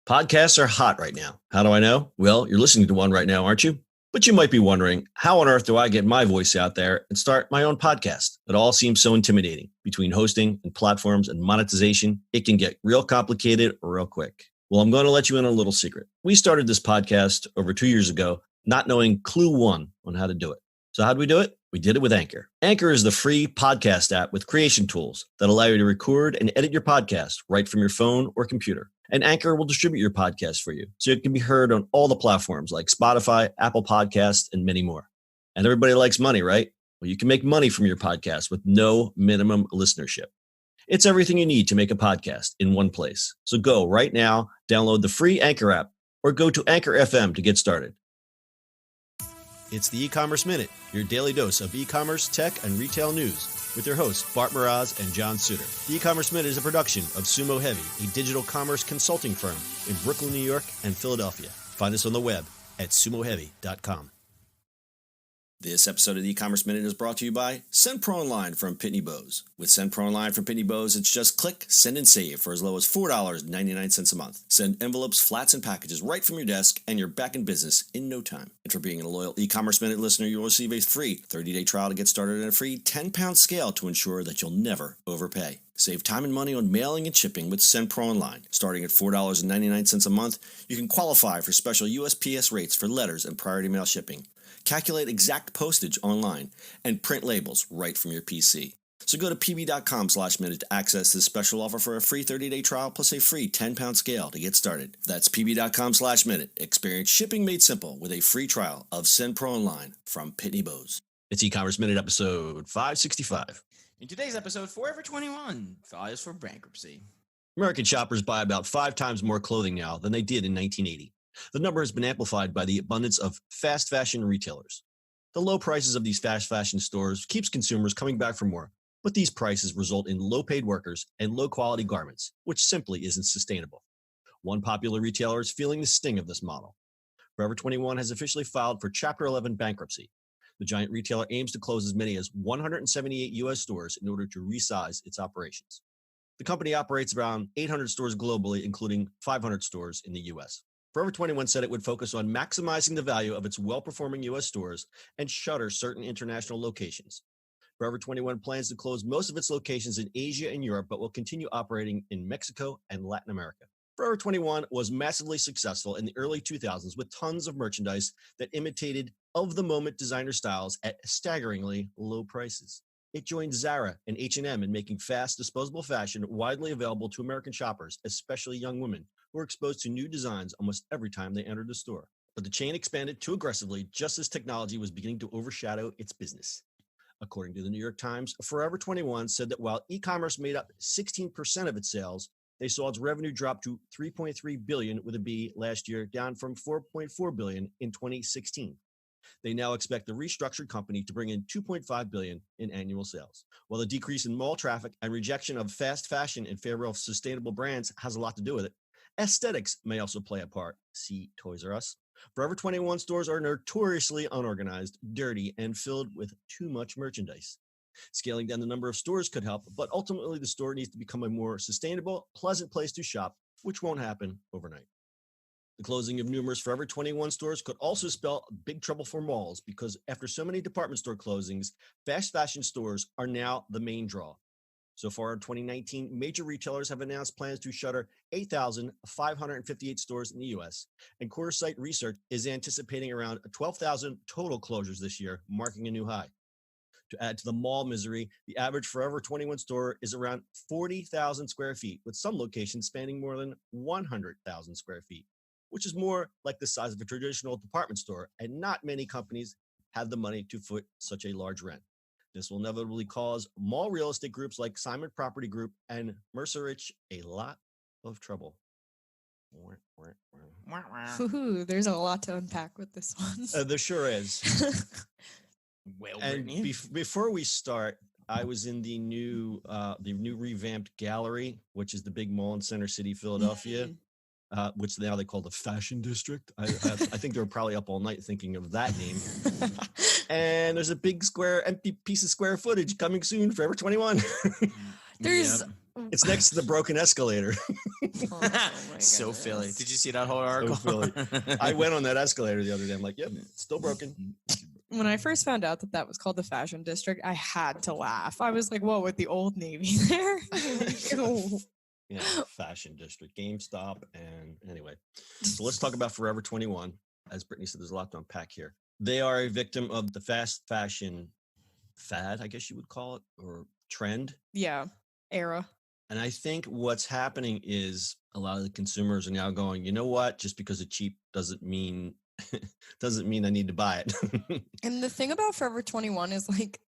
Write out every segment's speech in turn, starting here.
Podcasts are hot right now. How do I know? Well, you're listening to one right now, aren't you? But you might be wondering, how on earth do I get my voice out there and start my own podcast? It all seems so intimidating. Between hosting and platforms and monetization, it can get real complicated real quick. Well, I'm going to let you in on a little secret. We started this podcast over 2 years ago, not knowing clue one on how to do it. So how do we do it? We did it with Anchor. Anchor is the free podcast app with creation tools that allow you to record and edit your podcast right from your phone or computer. And Anchor will distribute your podcast for you, so it can be heard on all the platforms like Spotify, Apple Podcasts, and many more. And everybody likes money, right? Well, you can make money from your podcast with no minimum listenership. It's everything you need to make a podcast in one place. So go right now, download the free Anchor app, or go to Anchor FM to get started. It's the E-Commerce Minute, your daily dose of e-commerce, tech, and retail news with your hosts, Bart Mraz and John Suter. The E-Commerce Minute is a production of Sumo Heavy, a digital commerce consulting firm in Brooklyn, New York, and Philadelphia. Find us on the web at sumoheavy.com. This episode of the E-Commerce Minute is brought to you by Send Pro Online from Pitney Bowes. With Send Pro Online from Pitney Bowes, it's just click, send, and save for as low as $4.99 a month. Send envelopes, flats, and packages right from your desk, and you're back in business in no time. And for being a loyal E-Commerce Minute listener, you'll receive a free 30-day trial to get started and a free 10-pound scale to ensure that you'll never overpay. Save time and money on mailing and shipping with Send Pro Online. Starting at $4.99 a month, you can qualify for special USPS rates for letters and priority mail shipping. Calculate exact postage online, and print labels right from your PC. So go to pb.com/minute to access this special offer for a free 30-day trial plus a free 10-pound scale to get started. That's pb.com/minute. Experience shipping made simple with a free trial of Send Pro Online from Pitney Bowes. It's E-Commerce Minute episode 565. In today's episode, Forever 21 files for bankruptcy. American shoppers buy about 5 times more clothing now than they did in 1980. The number has been amplified by the abundance of fast fashion retailers. The low prices of these fast fashion stores keeps consumers coming back for more, but these prices result in low-paid workers and low-quality garments, which simply isn't sustainable. One popular retailer is feeling the sting of this model. Forever 21 has officially filed for Chapter 11 bankruptcy. The giant retailer aims to close as many as 178 U.S. stores in order to resize its operations. The company operates around 800 stores globally, including 500 stores in the U.S. Forever 21 said it would focus on maximizing the value of its well-performing U.S. stores and shutter certain international locations. Forever 21 plans to close most of its locations in Asia and Europe, but will continue operating in Mexico and Latin America. Forever 21 was massively successful in the early 2000s with tons of merchandise that imitated of-the-moment designer styles at staggeringly low prices. It joined Zara and H&M in making fast, disposable fashion widely available to American shoppers, especially young women, who were exposed to new designs almost every time they entered the store. But the chain expanded too aggressively just as technology was beginning to overshadow its business. According to the New York Times, Forever 21 said that while e-commerce made up 16% of its sales, they saw its revenue drop to $3.3 billion with a B last year, down from $4.4 billion in 2016. They now expect the restructured company to bring in $2.5 billion in annual sales. While the decrease in mall traffic and rejection of fast fashion in favor of sustainable brands has a lot to do with it, aesthetics may also play a part. See Toys R Us. Forever 21 stores are notoriously unorganized, dirty, and filled with too much merchandise. Scaling down the number of stores could help, but ultimately the store needs to become a more sustainable, pleasant place to shop, which won't happen overnight. The closing of numerous Forever 21 stores could also spell big trouble for malls because after so many department store closings, fast fashion stores are now the main draw. So far in 2019, major retailers have announced plans to shutter 8,558 stores in the U.S., and Quartersight Research is anticipating around 12,000 total closures this year, marking a new high. To add to the mall misery, the average Forever 21 store is around 40,000 square feet, with some locations spanning more than 100,000 square feet, which is more like the size of a traditional department store, and not many companies have the money to foot such a large rent. This will inevitably cause mall real estate groups like Simon Property Group and Mercer Rich a lot of trouble. Ooh, there's a lot to unpack with this one. There sure is. Well, And Brittany. before we start, I was in the new revamped Gallery, which is the big mall in Center City, Philadelphia, which now they call the Fashion District. I think they were probably up all night thinking of that name. And there's a big empty piece of square footage coming soon, Forever 21. There's It's next to the broken escalator. Oh my So Philly. goodness. Did you see that whole article? Philly. I went on that escalator the other day. I'm like, yep, still broken. When I first found out that that was called the Fashion District, I had to laugh. I was like, "What with the Old Navy there?" Like, ew. Yeah, Fashion District, GameStop, and anyway. So let's talk about Forever 21. As Brittany said, there's a lot to unpack here. They are a victim of the fast fashion fad, I guess you would call it, or trend. Yeah, era. And I think what's happening is a lot of the consumers are now going, you know what? Just because it's cheap doesn't mean I need to buy it. And the thing about Forever 21 is like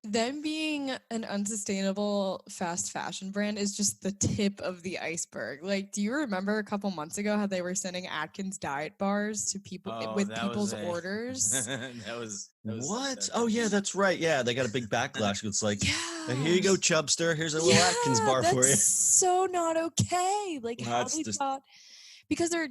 them being an unsustainable fast fashion brand is just the tip of the iceberg. Like, do you remember a couple months ago how they were sending Atkins diet bars to people with people's orders? that was What? Oh yeah, that's right. Yeah, they got a big backlash. It's like, Yeah. here you go, Chubster. Here's a little Atkins bar for you. That's so not okay. Like how That's they just- thought, because their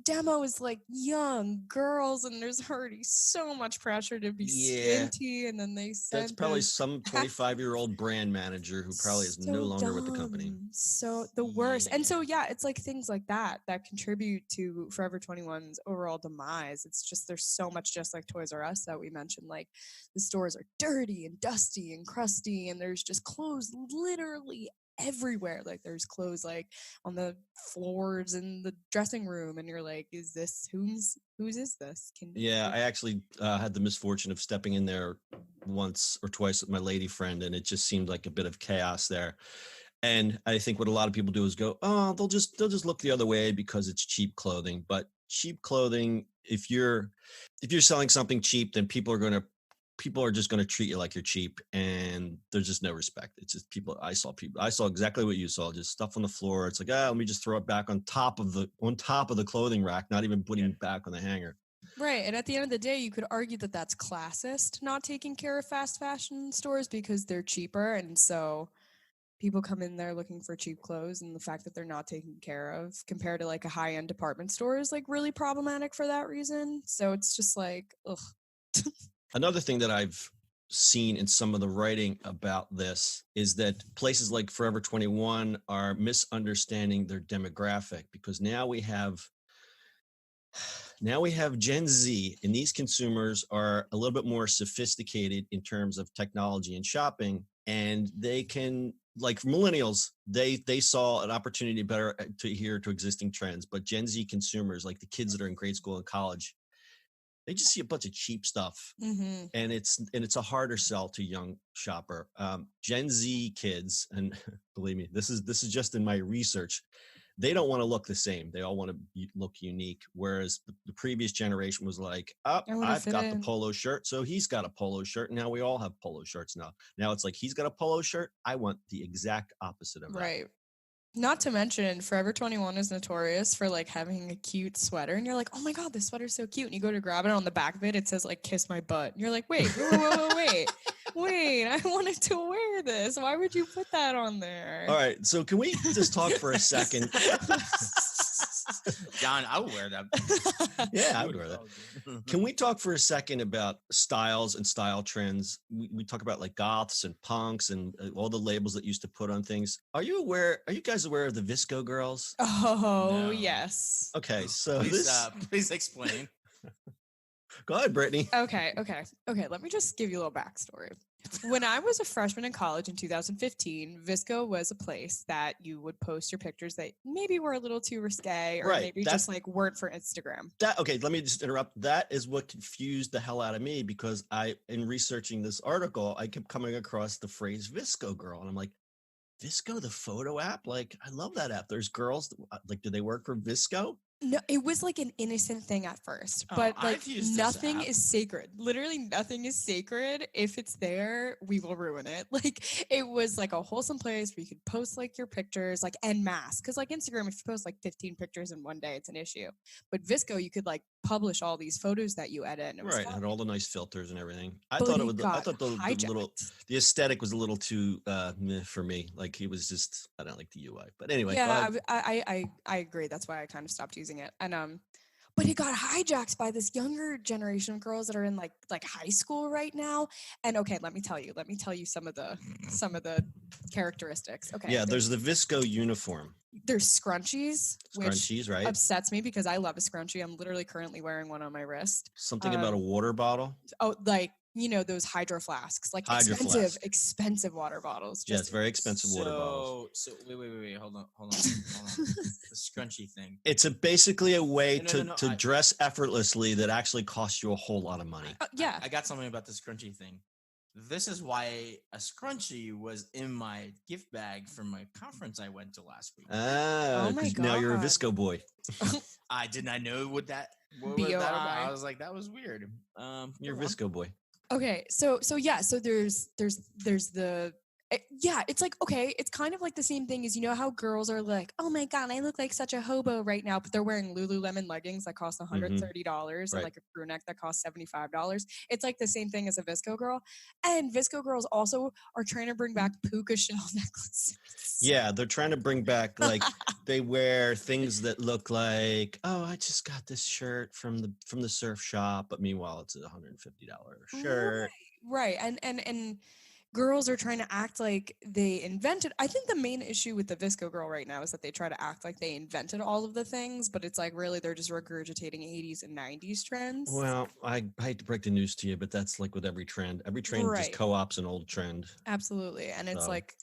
demo is like young girls and there's already so much pressure to be Yeah. skinty, and then they sent That's probably this some 25-year-old brand manager who probably is no so longer with the company. dumb. So the worst. And so yeah, it's like things like that contribute to Forever 21's overall demise. It's just there's so much, just like Toys R Us that we mentioned, like the stores are dirty and dusty and crusty, and there's just clothes literally everywhere. Like there's clothes like on the floors in the dressing room, and you're like, is this whose is this? Yeah, I actually had the misfortune of stepping in there once or twice with my lady friend, and it just seemed like a bit of chaos there. And I think what a lot of people do is go, oh, they'll just look the other way because it's cheap clothing. But cheap clothing, if you're selling something cheap, then people are just going to treat you like you're cheap, and there's just no respect. It's just I saw exactly what you saw, just stuff on the floor. It's like, let me just throw it back on top of the clothing rack, not even putting it back on the hanger. Right. And at the end of the day, you could argue that that's classist, not taking care of fast fashion stores because they're cheaper. And so people come in there looking for cheap clothes, and the fact that they're not taken care of compared to like a high-end department store is like really problematic for that reason. So it's just like, ugh. Another thing that I've seen in some of the writing about this is that places like Forever 21 are misunderstanding their demographic, because now we have Gen Z, and these consumers are a little bit more sophisticated in terms of technology and shopping, and they can, like millennials, they saw an opportunity better to adhere to existing trends. But Gen Z consumers, like the kids that are in grade school and college, they just see a bunch of cheap stuff, Mm-hmm. and it's a harder sell to young shopper. Gen Z kids, and believe me, this is just in my research, they don't want to look the same. They all want to look unique. Whereas the previous generation was like, I've got the polo shirt, so he's got a polo shirt. Now we all have polo shirts now. Now it's like, he's got a polo shirt, I want the exact opposite of that. Right. Not to mention, Forever 21 is notorious for like having a cute sweater, and you're like, oh my God, this sweater's so cute. And you go to grab it, on the back of it, it says like, kiss my butt. And you're like, wait, wait, I wanted to wear this. Why would you put that on there? All right. So can we just talk for a second? John, I would wear that. Yeah, I would wear that. Can we talk for a second about styles and style trends? We talk about like goths and punks and all the labels that used to put on things. Are you guys aware of the VSCO Girls? Oh, No. yes. Okay, so Please explain. Go ahead, Brittany. Okay. Let me just give you a little backstory. When I was a freshman in college in 2015, VSCO was a place that you would post your pictures that maybe were a little too risque, or maybe just like weren't for Instagram. Okay, let me just interrupt. That is what confused the hell out of me, because in researching this article, I kept coming across the phrase VSCO Girl, and I'm like, VSCO, the photo app? Like, I love that app. There's girls, like, do they work for VSCO? No, it was like an innocent thing at first, Oh, but like I've used this nothing app. is sacred. Literally nothing is sacred. If it's there, we will ruin it. Like, it was like a wholesome place where you could post like your pictures, like en masse. Cause like Instagram, if you post like 15 pictures in one day, it's an issue. But VSCO, you could like publish all these photos that you edit. And it was Right, fun. had all the nice filters and everything. I But thought it got the aesthetic was a little too meh for me. Like, it was just, I don't like the UI. But anyway, Yeah, I agree. That's why I kind of stopped using it. And but it got hijacked by this younger generation of girls that are in like high school right now. And okay, let me tell you some of the characteristics. Okay, Yeah, there's the VSCO uniform. there's scrunchies, which Scrunchies, right? upsets me because I love a scrunchie. I'm literally currently wearing one on my wrist. Something about a water bottle. Oh, like, you know, those hydro flasks, like Hydro flask. expensive water bottles. Yeah, it's very expensive water bottles. So wait, hold on. The scrunchy thing. It's basically a way No, to dress effortlessly that actually costs you a whole lot of money. Yeah. I got something about the scrunchy thing. This is why a scrunchie was in my gift bag from my conference I went to last week. Oh my now you're a God. VSCO boy. I did not know what was that about. I was like, that was weird. You're a VSCO boy. Okay, so there's the yeah, it's like, okay, it's kind of like the same thing as, you know how girls are like, oh my God, I look like such a hobo right now, but they're wearing Lululemon leggings that cost $130 Right. and like a crew neck that costs $75. It's like the same thing as a VSCO girl. And VSCO girls also are trying to bring back puka shell necklaces. Yeah, they're trying to bring back, like, they wear things that look like, oh, I just got this shirt from the surf shop, but meanwhile it's a $150 shirt. Right. And girls are trying to act like they invented. I think the main issue with the VSCO girl right now is that they try to act like they invented all of the things, but it's like, really, they're just regurgitating 80s and 90s trends. Well, I hate to break the news to you, but that's like with every trend. Every trend just Right. co-ops an old trend. Absolutely. And it's So- like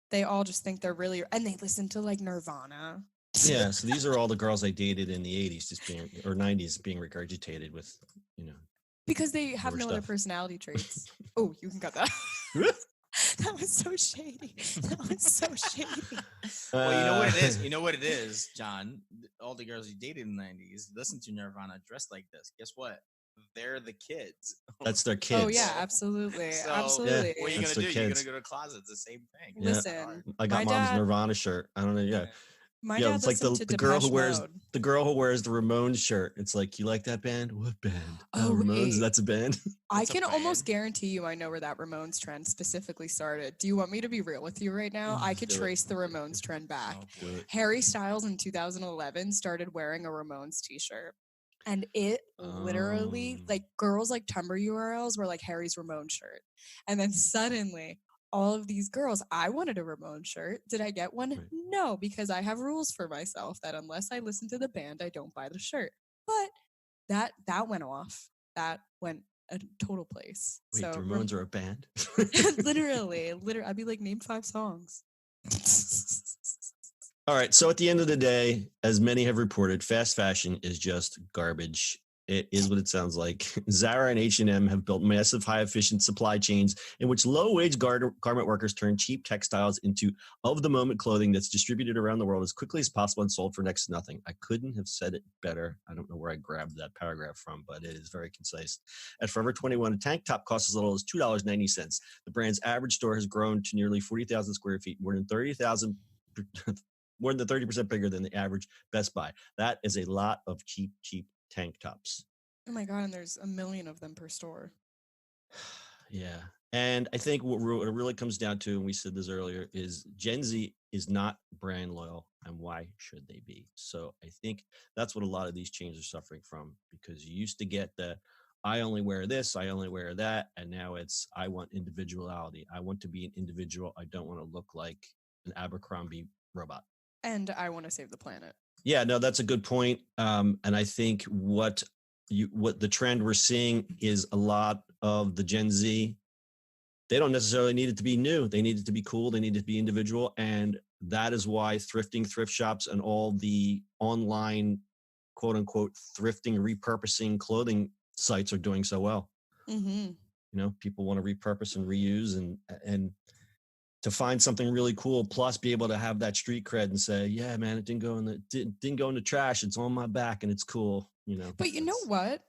they all just think they're really, and they listen to like Nirvana. Yeah, so these are all the girls I dated in the 80s just being, or 90s being regurgitated with, you know. Because they have More no other stuff. personality traits. Oh, you can cut that. That was so shady. That was so shady. Well, you know what it is. You know what it is, John. All the girls you dated in the '90s listened to Nirvana dressed like this. Guess what? They're the kids. That's their kids. Oh yeah, absolutely, So, absolutely. What are you That's gonna do? their You're kids. gonna go to closets. The same thing. Yeah. Listen, I got my mom's dad- Nirvana shirt. I don't know. Yeah. My Yeah, dad it's like listened to the girl who Depeche wears Mode. the Ramones shirt. It's like, you like that band? What band? Oh, Ramones. wait. That's a band. I It's a can almost band. guarantee you I know where that Ramones trend specifically started. Do you want me to be real with you right now? I could Do it. trace the Ramones trend back. Oh, Do boy. it. Harry Styles in 2011 started wearing a Ramones t-shirt. And it literally, like, girls like Tumblr URLs were like Harry's Ramones shirt. And then suddenly, all of these girls, I wanted a Ramones shirt. Did I get one? Right. No, because I have rules for myself that unless I listen to the band, I don't buy the shirt. But that went off. That went a total place. Wait, so the Ramones are a band? literally, I'd be like, name 5 songs. All right. So at the end of the day, as many have reported, fast fashion is just garbage. It is what it sounds like. Zara and H&M have built massive, high-efficient supply chains in which low-wage garment workers turn cheap textiles into of-the-moment clothing that's distributed around the world as quickly as possible and sold for next to nothing. I couldn't have said it better. I don't know where I grabbed that paragraph from, but it is very concise. At Forever 21, a tank top costs as little as $2.90. The brand's average store has grown to nearly 40,000 square feet, more than 30,000 more than 30% bigger than the average Best Buy. That is a lot of cheap tank tops. Oh my God, and there's a million of them per store. Yeah. And I think what it really comes down to, and we said this earlier, is Gen Z is not brand loyal, and why should they be? So I think that's what a lot of these chains are suffering from, because you used to get the, I only wear this, I only wear that, and now it's, I want individuality. I want to be an individual. I don't want to look like an Abercrombie robot. And I want to save the planet. Yeah, no, that's a good point. And I think what the trend we're seeing is a lot of the Gen Z. They don't necessarily need it to be new. They need it to be cool. They need it to be individual. And that is why thrifting, thrift shops, and all the online, quote unquote, thrifting, repurposing clothing sites are doing so well. Mm-hmm. You know, people want to repurpose and reuse and to find something really cool, plus be able to have that street cred and say, yeah, man, it didn't go in the trash. It's on my back and it's cool. You know, But you know what?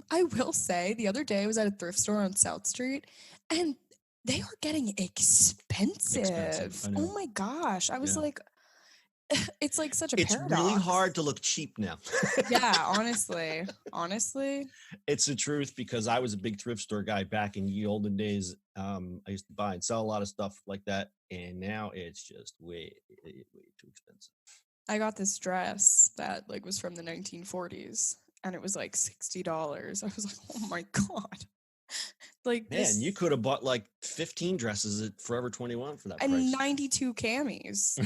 I will say the other day I was at a thrift store on South Street and they are getting expensive. I know. Oh my gosh. I was Yeah. like, it's like such a It's paradox. really hard to look cheap now. Yeah, honestly. It's the truth, because I was a big thrift store guy back in the olden days. I used to buy and sell a lot of stuff like that, and now it's just way too expensive. I got this dress that like was from the 1940s and it was like $60. I was like, oh my God. Like, Man, this, you could have bought like 15 dresses at Forever 21 for that and price. 92 camis.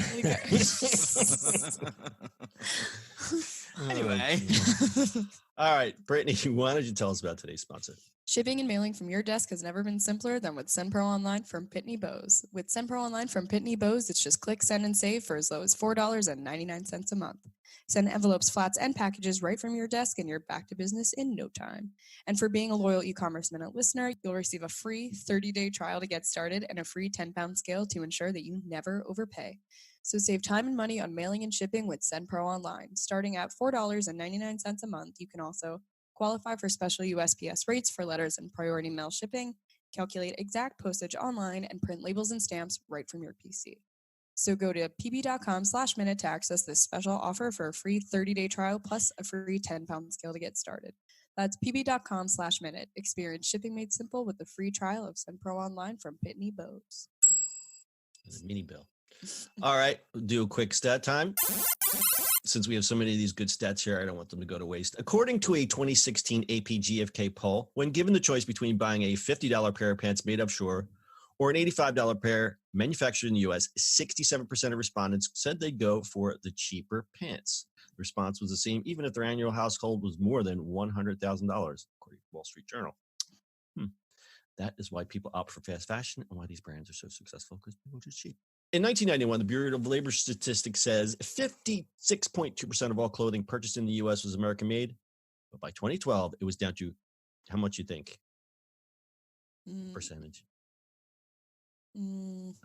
Anyway. All right, Brittany, why don't you tell us about today's sponsor? Shipping and mailing from your desk has never been simpler than with SendPro Online from Pitney Bowes. With SendPro Online from Pitney Bowes, it's just click, send, and save for as low as $4.99 a month. Send envelopes, flats, and packages right from your desk, and you're back to business in no time. And for being a loyal e-commerce minute listener, you'll receive a free 30-day trial to get started and a free 10-pound scale to ensure that you never overpay. So save time and money on mailing and shipping with SendPro Online. Starting at $4.99 a month, you can also qualify for special USPS rates for letters and priority mail shipping, calculate exact postage online, and print labels and stamps right from your PC. So go to pb.com/minute to access this special offer for a free 30-day trial plus a free 10-pound scale to get started. That's pb.com/minute. Experience shipping made simple with the free trial of SendPro Online from Pitney Bowes. The mini bill. All right, we'll do a quick stat time. Since we have so many of these good stats here, I don't want them to go to waste. According to a 2016 AP GFK poll, when given the choice between buying a $50 pair of pants made offshore or an $85 pair manufactured in the U.S., 67% of respondents said they'd go for the cheaper pants. The response was the same, even if their annual household was more than $100,000, according to Wall Street Journal. That is why people opt for fast fashion and why these brands are so successful, because people are just cheap. In 1991, the Bureau of Labor Statistics says 56.2% of all clothing purchased in the U.S. was American-made. But by 2012, it was down to, how much you think? Percentage.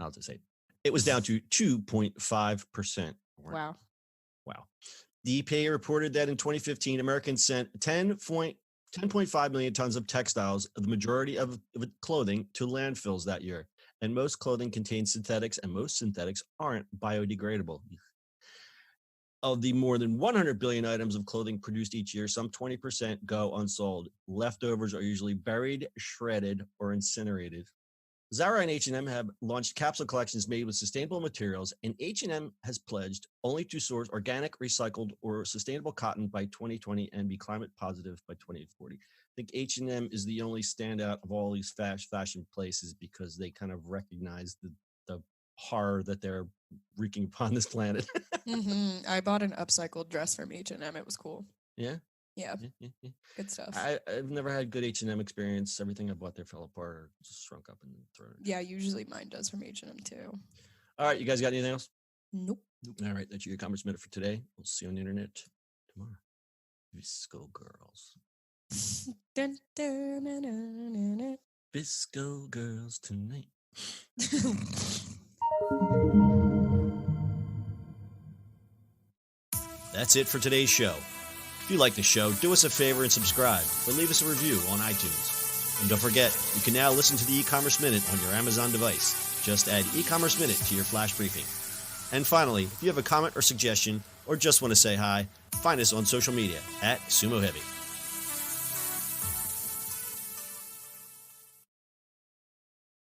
I'll just say it was down to 2.5%. Wow. The EPA reported that in 2015, Americans sent 10.5 million tons of textiles, the majority of clothing, to landfills that year. And most clothing contains synthetics, and most synthetics aren't biodegradable. Of the more than 100 billion items of clothing produced each year, some 20% go unsold. Leftovers are usually buried, shredded, or incinerated. Zara and H&M have launched capsule collections made with sustainable materials, and H&M has pledged only to source organic, recycled, or sustainable cotton by 2020 and be climate positive by 2040. I think H&M is the only standout of all these fashion places because they kind of recognize the horror that they're wreaking upon this planet. I bought an upcycled dress from H&M. It was cool. Yeah? Yeah. Good stuff. I've never had good H&M experience. Everything I bought there fell apart or just shrunk up and thrown. Yeah, usually mine does from H&M too. All right, you guys got anything else? Nope. All right, that's your e-commerce minute for today. We'll see you on the internet tomorrow. VSCO Girls. Dun, dun, dun, dun, dun. VSCO Girls tonight. That's it for today's show. If you like the show, do us a favor and subscribe, or leave us a review on iTunes. And don't forget, you can now listen to the e-commerce minute on your Amazon device. Just add e-commerce minute to your flash briefing. And finally, if you have a comment or suggestion, or just want to say hi, find us on social media @Sumo Heavy.